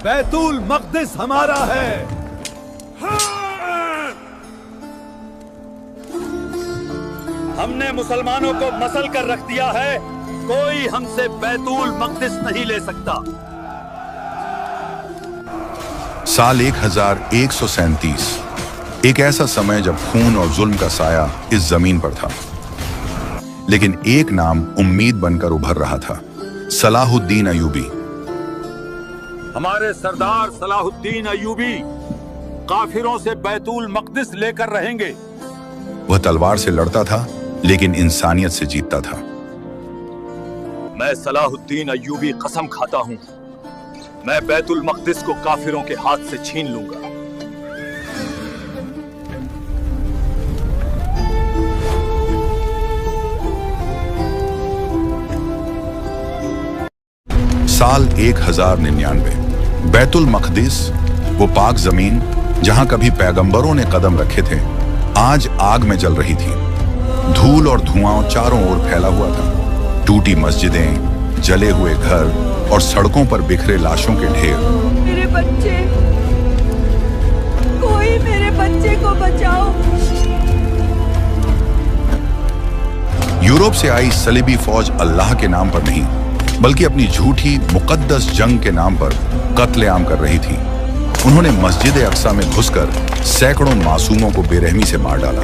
बैतुल मक़दिस हमारा है। हमने मुसलमानों को मसल कर रख दिया है, कोई हमसे बैतुल मक़दिस नहीं ले सकता। साल 1137, एक ऐसा समय जब खून और जुल्म का साया इस जमीन पर था, लेकिन एक नाम उम्मीद बनकर उभर रहा था, सलाहुद्दीन अय्यूबी। हमारे सरदार सलाहुद्दीन अय्यूबी काफिरों से बैतुल मक़दिस लेकर रहेंगे। वह तलवार से लड़ता था, लेकिन इंसानियत से जीतता था। मैं सलाहुद्दीन अय्यूबी कसम खाता हूं, मैं बैतुल मक़दिस को काफिरों के हाथ से छीन लूंगा। साल 1099, बैतुल मक़दिस, वो पाक जमीन जहां कभी पैगंबरों ने कदम रखे थे, आज आग में जल रही थी। धूल और धुआं चारों ओर फैला हुआ था। टूटी मस्जिदें, जले हुए घर और सड़कों पर बिखरे लाशों के ढेर। मेरे बच्चे, कोई मेरे बच्चे को बचाओ। यूरोप से आई सलीबी फौज अल्लाह के नाम पर नहीं, बल्कि अपनी झूठी मुकद्दस जंग के नाम पर कत्लेआम कर रही थी। उन्होंने मस्जिद अक्सा में घुसकर सैकड़ों मासूमों को बेरहमी से मार डाला।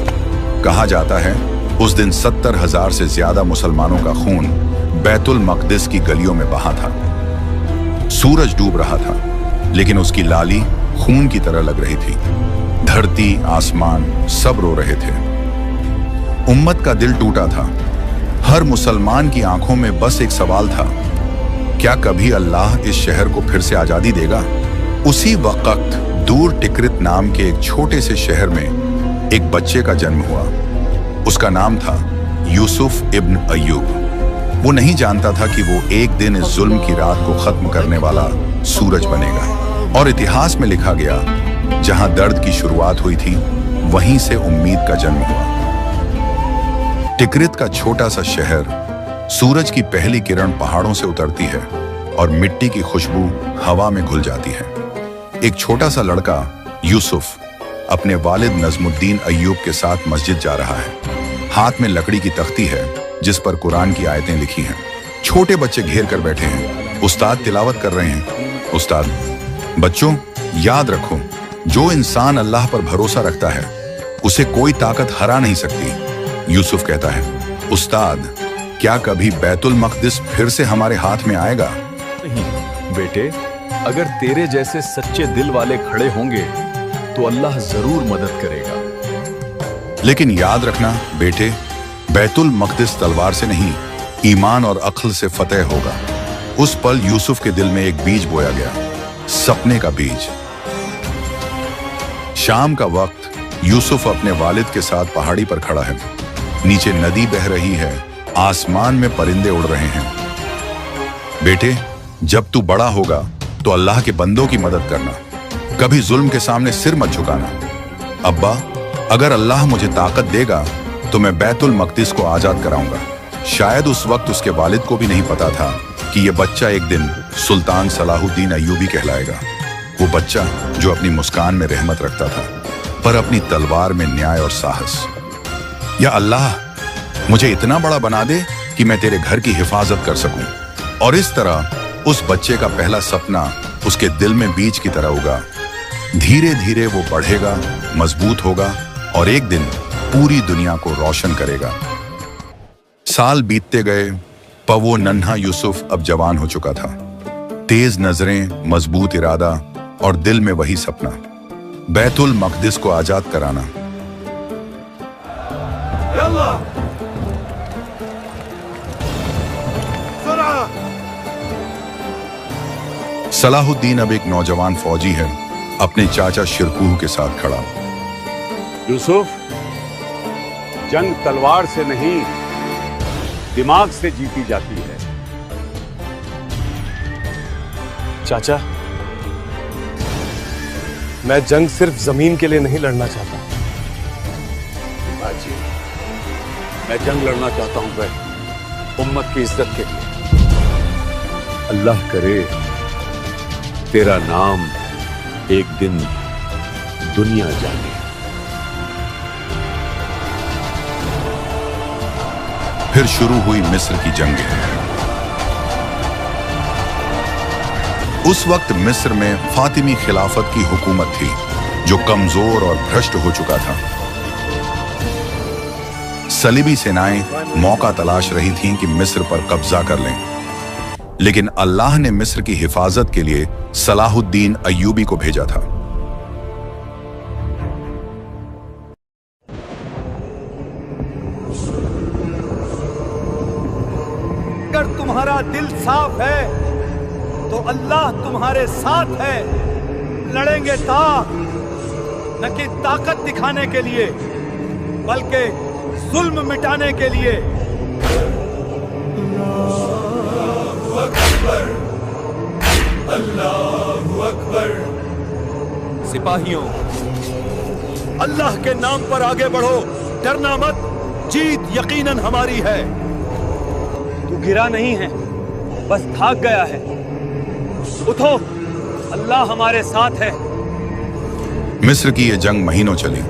कहा जाता है उस दिन 70,000 से ज्यादा मुसलमानों का खून बैतुल मक़दिस की गलियों में बहा था। सूरज डूब रहा था, लेकिन उसकी लाली खून की तरह लग रही थी। धरती, आसमान सब रो रहे थे। उम्मत का दिल टूटा था। हर मुसलमान की आंखों में बस एक सवाल था, क्या कभी अल्लाह इस शहर को फिर से आजादी देगा? उसी वक्त दूर टिकरित नाम के एक छोटे से शहर में एक बच्चे का जन्म हुआ। उसका नाम था यूसुफ इब्न अय्यूब। वो नहीं जानता था कि वो एक दिन इस जुल्म की रात को खत्म करने वाला सूरज बनेगा। और इतिहास में लिखा गया, जहां दर्द की शुरुआत हुई थी, वहीं से उम्मीद का जन्म हुआ। टिकरित का छोटा सा शहर, सूरज की पहली किरण पहाड़ों से उतरती है और मिट्टी की खुशबू हवा में घुल जाती है। एक छोटा सा लड़का यूसुफ अपने वालिद नजमुद्दीन अय्यूब के साथ मस्जिद जा रहा है। हाथ में लकड़ी की तख्ती है जिस पर कुरान की आयतें लिखी हैं। छोटे बच्चे घेर कर बैठे हैं। उस्ताद तिलावत कर रहे हैं। उस्ताद, बच्चों याद रखो, जो इंसान अल्लाह पर भरोसा रखता है उसे कोई ताकत हरा नहीं सकती। यूसुफ कहता है, उस्ताद, क्या कभी बैतुल मक़दिस फिर से हमारे हाथ में आएगा? नहीं बेटे, अगर तेरे जैसे सच्चे दिल वाले खड़े होंगे तो अल्लाह जरूर मदद करेगा। लेकिन याद रखना बेटे, बैतुल मक़दिस तलवार से नहीं, ईमान और अक्ल से फतेह होगा। उस पल यूसुफ के दिल में एक बीज बोया गया, सपने का बीज। शाम का वक्त, यूसुफ अपने वालिद के साथ पहाड़ी पर खड़ा है। नीचे नदी बह रही है, आसमान में परिंदे उड़ रहे हैं। बेटे, जब तू बड़ा होगा तो अल्लाह के बंदों की मदद करना, कभी जुल्म के सामने सिर मत झुकाना। अब्बा, अगर अल्लाह मुझे ताकत देगा तो मैं बैतुल मक़दिस को आजाद कराऊंगा। शायद उस वक्त उसके वालिद को भी नहीं पता था कि यह बच्चा एक दिन सुल्तान सलाहुद्दीन अय्यूबी कहलाएगा। वो बच्चा जो अपनी मुस्कान में रहमत रखता था, पर अपनी तलवार में न्याय और साहस। या अल्लाह, मुझे इतना बड़ा बना दे कि मैं तेरे घर की हिफाजत कर सकूं। और इस तरह उस बच्चे का पहला सपना उसके दिल में बीज की तरह उगा। धीरे धीरे वो बढ़ेगा, मजबूत होगा और एक दिन पूरी दुनिया को रोशन करेगा। साल बीतते गए, पर वो नन्हा यूसुफ अब जवान हो चुका था। तेज नजरें, मजबूत इरादा और दिल में वही सपना, बैतुल मक़दिस को आजाद कराना। सलाहुद्दीन अब एक नौजवान फौजी है, अपने चाचा शिरकुह के साथ खड़ा। यूसुफ, जंग तलवार से नहीं, दिमाग से जीती जाती है। चाचा, मैं जंग सिर्फ जमीन के लिए नहीं लड़ना चाहता। बाजी, मैं जंग लड़ना चाहता हूं भाई, उम्मत की इज्जत के लिए। अल्लाह करे तेरा नाम एक दिन दुनिया जाने। फिर शुरू हुई मिस्र की जंगें। उस वक्त मिस्र में फातिमी खिलाफत की हुकूमत थी जो कमजोर और भ्रष्ट हो चुका था। सलीबी सेनाएं मौका तलाश रही थीं कि मिस्र पर कब्जा कर लें, लेकिन अल्लाह ने मिस्र की हिफाजत के लिए सलाहुद्दीन अय्यूबी को भेजा था। अगर तुम्हारा दिल साफ है तो अल्लाह तुम्हारे साथ है। लड़ेंगे न कि ताकत दिखाने के लिए, बल्कि जुल्म मिटाने के लिए। अल्लाहु अकबर। सिपाहियों, अल्लाह के नाम पर आगे बढ़ो, डरना मत, जीत यकीनन हमारी है। तू गिरा नहीं है, बस भाग गया है। उठो, अल्लाह हमारे साथ है। मिस्र की यह जंग महीनों चली,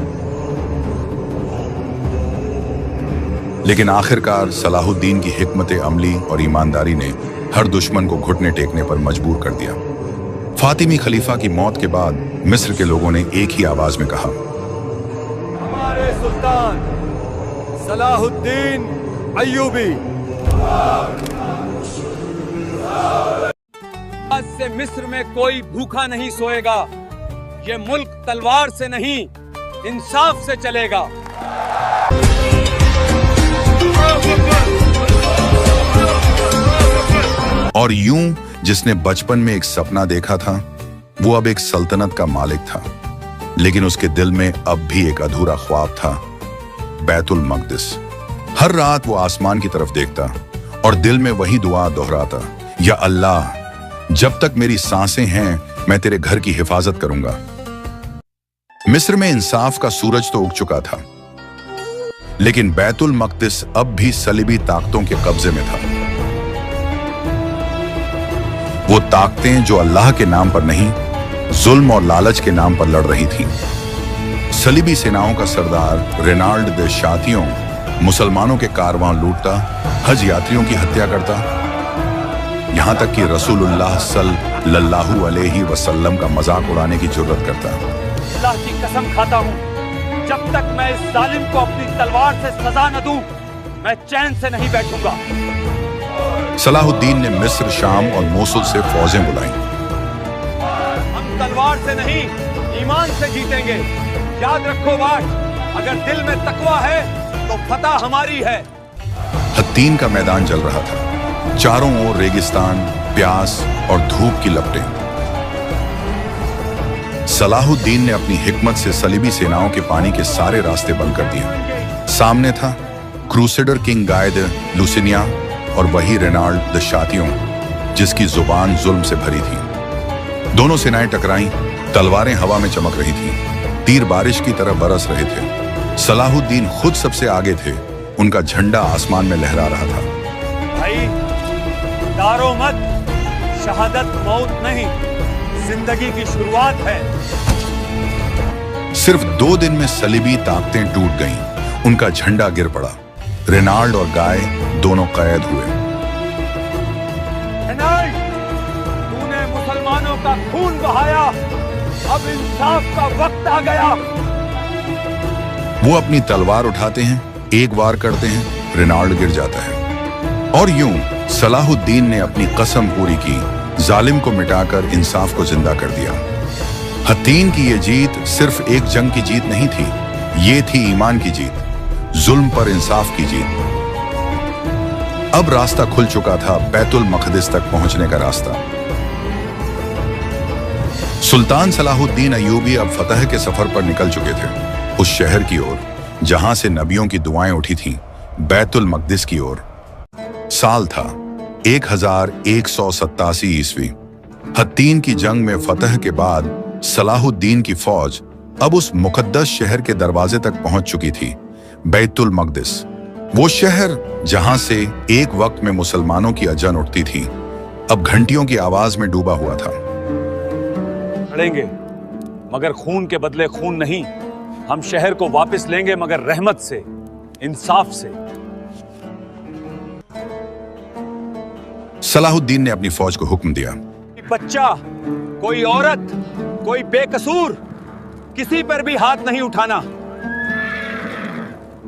लेकिन आखिरकार सलाहुद्दीन की हिकमत अमली और ईमानदारी ने हर दुश्मन को घुटने टेकने पर मजबूर कर दिया। फातिमी खलीफा की मौत के बाद मिस्र के लोगों ने एक ही आवाज में कहा, हमारे सुल्तान सलाहुद्दीन अय्यूबी। आज से मिस्र में कोई भूखा नहीं सोएगा। ये मुल्क तलवार से नहीं, इंसाफ से चलेगा। और यूं जिसने बचपन में एक सपना देखा था, वो अब एक सल्तनत का मालिक था, लेकिन उसके दिल में अब भी एक अधूरा ख्वाब था, बैतुल मक़दिस। हर रात वो आसमान की तरफ देखता और दिल में वही दुआ दोहराता, या अल्लाह, जब तक मेरी सांसें हैं मैं तेरे घर की हिफाजत करूंगा। मिस्र में इंसाफ का सूरज तो उग चुका था, लेकिन बैतुल मक़दिस अब भी सलीबी ताकतों के कब्जे में था। वो ताकतें जो अल्लाह के नाम पर नहीं, जुल्म और लालच के नाम पर लड़ रही थीं। सलीबी सेनाओं का सरदार रेनाल्ड दे शातियों मुसलमानों के कारवां लूटता, हज यात्रियों की हत्या करता, यहां तक कि रसूलुल्लाह सल्लल्लाहु अलैहि वसल्लम का मजाक उड़ाने की जुर्रत करता। अल्लाह की कसम खाता हूं, जब तक मैं इस जालिम को अपनी तलवार से सजा न दूं, मैं चैन से नहीं बैठूंगा। सलाहुद्दीन ने मिस्र, शाम और मोसुल से फौजें बुलाईं। हम तलवार से नहीं, ईमान से जीतेंगे। याद रखो बात, अगर दिल में तकवा है तो फतह हमारी है। हत्तीन का मैदान जल रहा था, चारों ओर रेगिस्तान, प्यास और धूप की लपटें। सलाहुद्दीन ने अपनी हिकमत से सलीबी सेनाओं के पानी के सारे रास्ते बंद कर दिए। सामने था क्रूसेडर किंग गाय द लुसिनिया और वही रेनाल्ड द शातियों, जिसकी जुबान जुल्म से भरी थी। दोनों सेनाएं टकराईं, तलवारें हवा में चमक रही थीं, तीर बारिश की तरह बरस रहे थे। सलाहुद्दीन खुद सबसे आगे थे, उनका झंडा आसमान में लहरा रहा था। भाई, डरो मत, शहादत मौत नहीं, जिंदगी की शुरुआत है। सिर्फ 2 दिन में सलीबी ताकतें टूट गईं, उनका झंडा गिर पड़ा। रेनाल्ड और गाय दोनों कैद हुए। रेनाल्ड, तूने मुसलमानों का खून बहाया, अब इंसाफ का वक्त आ गया। वो अपनी तलवार उठाते हैं, एक वार करते हैं, रेनाल्ड गिर जाता है। और यूं सलाहुद्दीन ने अपनी कसम पूरी की, जालिम को मिटाकर इंसाफ को जिंदा कर दिया। हत्तीन की ये जीत सिर्फ एक जंग की जीत नहीं थी, ये थी ईमान की जीत, जुल्म पर इंसाफ की जीत। अब रास्ता खुल चुका था, बैतुल मक़दिस तक पहुंचने का रास्ता। सुल्तान सलाहुद्दीन अय्यूबी अब फतह के सफर पर निकल चुके थे, उस शहर की ओर जहां से नबियों की दुआएं उठी थीं, बैतुल मक़दिस की ओर। साल था 1187 ईस्वी। हत्तीन की जंग में फतह के बाद सलाहुद्दीन की फौज अब उस मुकद्दस शहर के दरवाजे तक पहुंच चुकी थी, बैतुल मक़दिस। वो शहर जहां से एक वक्त में मुसलमानों की अजन उठती थी, अब घंटियों की आवाज में डूबा हुआ था। लड़ेंगे मगर खून के बदले खून नहीं। हम शहर को वापस लेंगे मगर रहमत से, इंसाफ से। सलाहुद्दीन ने अपनी फौज को हुक्म दिया, कोई बच्चा, कोई औरत, कोई बेकसूर, किसी पर भी हाथ नहीं उठाना।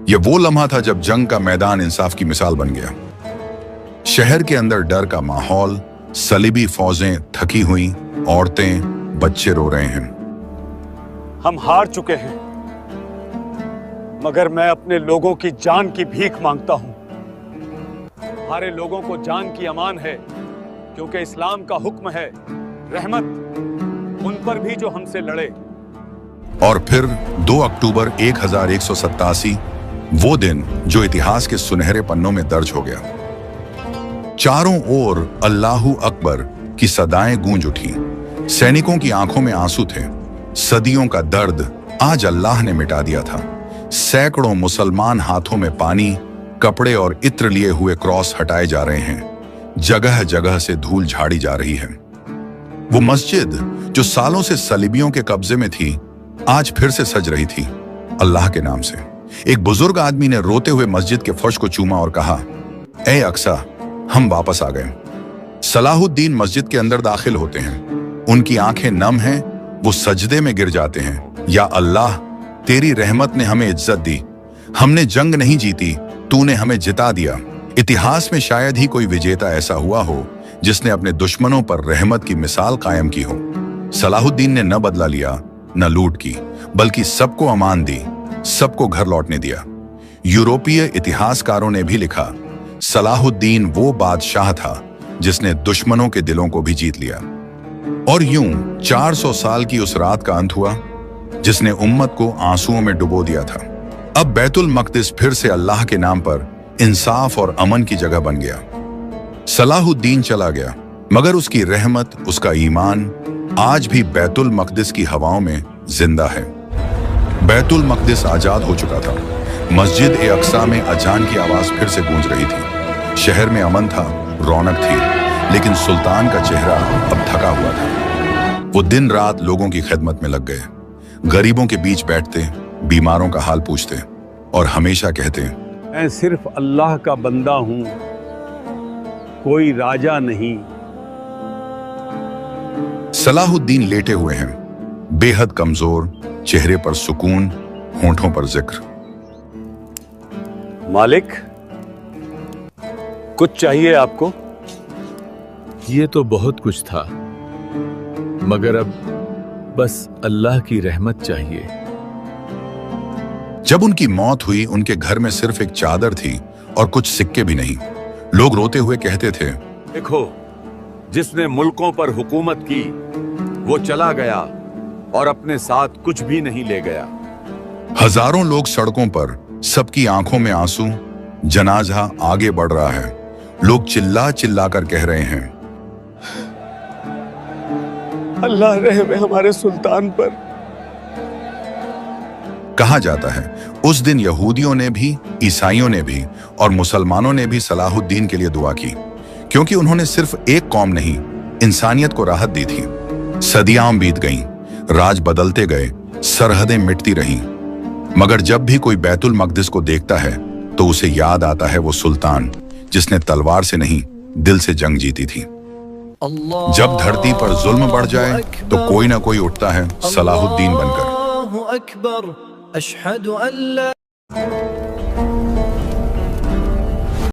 यह वो लम्हा था जब जंग का मैदान इंसाफ की मिसाल बन गया। शहर के अंदर डर का माहौल, सलीबी फौजें थकी हुई, औरतें, बच्चे रो रहे हैं। हम हार चुके हैं मगर मैं अपने लोगों की जान की भीख मांगता हूं। हमारे लोगों को जान की अमान है क्योंकि इस्लाम का हुक्म है रहमत उन पर भी जो हमसे लड़े। और फिर 2 अक्टूबर 1187, वो दिन जो इतिहास के सुनहरे पन्नों में दर्ज हो गया। चारों ओर अल्लाहू अकबर की सदाएं गूंज उठी। सैनिकों की आंखों में आंसू थे। सदियों का दर्द आज अल्लाह ने मिटा दिया था। सैकड़ों मुसलमान हाथों में पानी, कपड़े और इत्र लिए हुए क्रॉस हटाए जा रहे हैं। जगह जगह से धूल झाड़ी जा रही है। वो मस्जिद जो सालों से सलीबियों के कब्जे में थी, आज फिर से सज रही थी अल्लाह के नाम से। एक बुजुर्ग आदमी ने रोते हुए मस्जिद के फर्श को चूमा और कहा, ए अक्सा, हम वापस आ गए। सलाहुद्दीन मस्जिद के अंदर दाखिल होते हैं। उनकी आंखें नम हैं, वो सजदे में गिर जाते हैं। या अल्लाह, तेरी रहमत ने हमें इज्जत दी। हमने जंग नहीं जीती, तूने हमें जिता दिया। इतिहास में शायद ही कोई विजेता ऐसा हुआ हो जिसने अपने दुश्मनों पर रहमत की मिसाल कायम की हो। सलाहुद्दीन ने न बदला लिया, न लूट की, बल्कि सबको अमान दी, सबको घर लौटने दिया। यूरोपीय इतिहासकारों ने भी लिखा, सलाहुद्दीन वो बादशाह था जिसने दुश्मनों के दिलों को भी जीत लिया। और यूं 400 साल की उस रात का अंत हुआ जिसने उम्मत को आंसुओं में डुबो दिया था। अब बैतुल मक़दिस फिर से अल्लाह के नाम पर इंसाफ और अमन की जगह बन गया। सलाहुद्दीन चला गया मगर उसकी रहमत, उसका ईमान आज भी बैतुल मक़दिस की हवाओं में जिंदा है। बैतुल मक़दिस आजाद हो चुका था। मस्जिद ए अक्सा में अजान की आवाज फिर से गूंज रही थी। शहर में अमन था, रौनक थी, लेकिन सुल्तान का चेहरा अब थका हुआ था। वो दिन रात लोगों की खिदमत में लग गए। गरीबों के बीच बैठते, बीमारों का हाल पूछते और हमेशा कहते, मैं सिर्फ अल्लाह का बंदा हूं, कोई राजा नहीं। सलाहुद्दीन लेटे हुए हैं, बेहद कमजोर, चेहरे पर सुकून, होंठों पर जिक्र। मालिक, कुछ चाहिए आपको? ये तो बहुत कुछ था, मगर अब बस अल्लाह की रहमत चाहिए। जब उनकी मौत हुई, उनके घर में सिर्फ एक चादर थी और कुछ सिक्के भी नहीं। लोग रोते हुए कहते थे, देखो, जिसने मुल्कों पर हुकूमत की वो चला गया और अपने साथ कुछ भी नहीं ले गया। हजारों लोग सड़कों पर, सबकी आंखों में आंसू। जनाजा आगे बढ़ रहा है। लोग चिल्ला चिल्ला कर कह रहे हैं, अल्लाह रहम हमारे सुल्तान पर। कहा जाता है उस दिन यहूदियों ने भी, ईसाइयों ने भी और मुसलमानों ने भी सलाहुद्दीन के लिए दुआ की, क्योंकि उन्होंने सिर्फ एक कौम नहीं, इंसानियत को राहत दी थी। सदियां बीत गईं, राज बदलते गए, सरहदें मिटती रहीं, मगर जब भी कोई बैतुल मक़दिस को देखता है तो उसे याद आता है वो सुल्तान जिसने तलवार से नहीं, दिल से जंग जीती थी। जब धरती पर जुल्म बढ़ जाए तो कोई ना कोई उठता है सलाहुद्दीन बनकर।